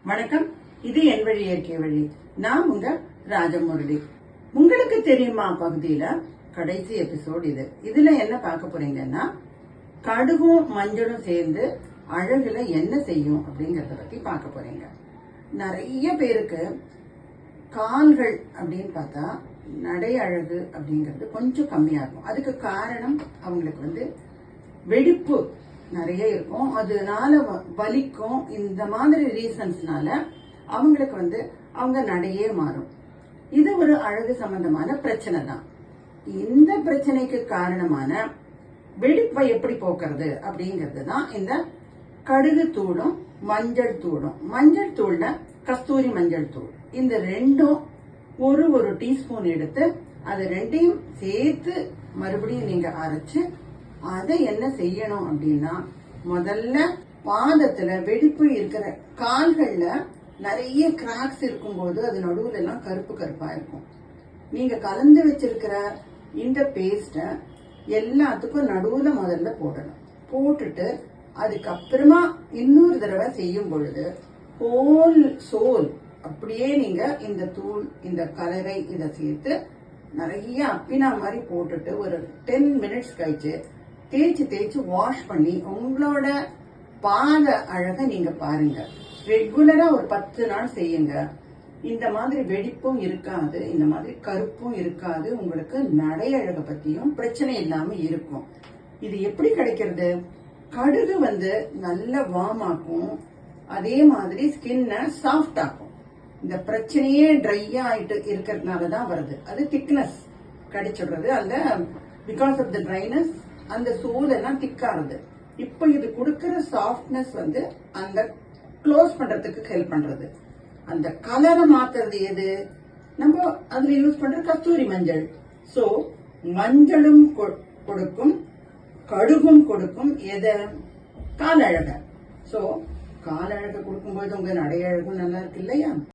வணக்கம். இது என் வழி இயற்கை வழி. நான் உங்க ராஜமுரளி. உங்களுக்கு தெரியுமா பகுதியில கடைசி எபிசோட் இது. இதுல என்ன பார்க்க போறீங்கன்னா, கடுகும் மஞ்சளும் சேர்ந்து அழகுல என்ன செய்யும் அப்படிங்கறத பத்தி பார்க்க போறீங்க. நிறைய பேருக்கு கால்கள் அப்படின்னு பார்த்தா நடை அழகு அப்படிங்கிறது கொஞ்சம் கம்மியா இருக்கும். அதுக்கு காரணம் அவங்களுக்கு வெடிப்பு நிறைய இருக்கும், அதனால வலிக்கும். இந்த மாதிரி ரீசன்ஸ்னால அவங்களுக்கு அவங்க நடையே மாறும். இது ஒரு அழகு சம்பந்தமான பிரச்சனை தான். இந்த பிரச்சனைக்கு காரணமான வெடிப்பை எப்படி போக்குறது அப்படிங்கிறது தான் இந்த கடுகு தூளும் மஞ்சள் தூளும். மஞ்சள் தூள்ல கஸ்தூரி மஞ்சள் தூள், இந்த ரெண்டும் ஒரு டீஸ்பூன் எடுத்து அது ரெண்டையும் சேர்த்து மறுபடியும் நீங்க அரைச்சு அதை என்ன செய்யணும் அப்படின்னா, முதல்ல பாதத்துல வெடிப்பு இருக்கிற கால்கள்ல நிறைய கிராக்ஸ் இருக்கும்போது அது நடுவுல எல்லாம் கருப்பு கருப்பா இருக்கும். நீங்க கலந்து வச்சிருக்கிற இந்த பேஸ்ட எல்லாத்துக்கும் நடுவுல முதல்ல போடணும். போட்டுட்டு அதுக்கப்புறமா இன்னொரு தடவை செய்யும் பொழுது ஹோல் சோல் அப்படியே நீங்க இந்த தூள், இந்த கலரை இதை சேர்த்து நிறைய அப்பினா மாதிரி போட்டுட்டு ஒரு 10 மினிட்ஸ் கழிச்சு தேய்ச்சி வாஷ் பண்ணி உங்களோட பாத அழக நீங்க பாருங்க. ரெகுலரா ஒரு 10 நாள் செய்யுங்க. இந்த மாதிரி வெடிப்பும் இருக்காது, இந்த மாதிரி கருப்பும் இருக்காது. உங்களுக்கு நடை அழக பத்தியும் பிரச்சனை இல்லாம இருக்கும். இது எப்படி கிடைக்கிறது? கடுகு நல்ல வார்ம் ஆக்கும், அதே மாதிரி ஸ்கின்ன சாஃப்ட் ஆக்கும். இந்த பிரச்சனையே ட்ரையா ஆயிட்டு இருக்கிறதுனாலதான் வருது. அது திக்னஸ் கிடைச்சிடுறது. அந்த பிகாஸ் ஆஃப் த ட்ரைனஸ் அந்த சோல் எல்லாம் திக்காருது. இப்ப இது கொடுக்கிற சாஃப்ட்னஸ் அந்த க்ளோஸ் பண்றதுக்கு ஹெல்ப் பண்றது. அந்த கலரை மாத்துறது எது? நம்ம அதுல யூஸ் பண்ற கஸ்தூரி மஞ்சள். சோ மஞ்சளும் கொடுக்கும், கடுகும் கொடுக்கும். எதை? கால் அழக. சோ கால் அழக கொடுக்கும்போது உங்க நடை அழகும் நல்லா இருக்கு இல்லையா?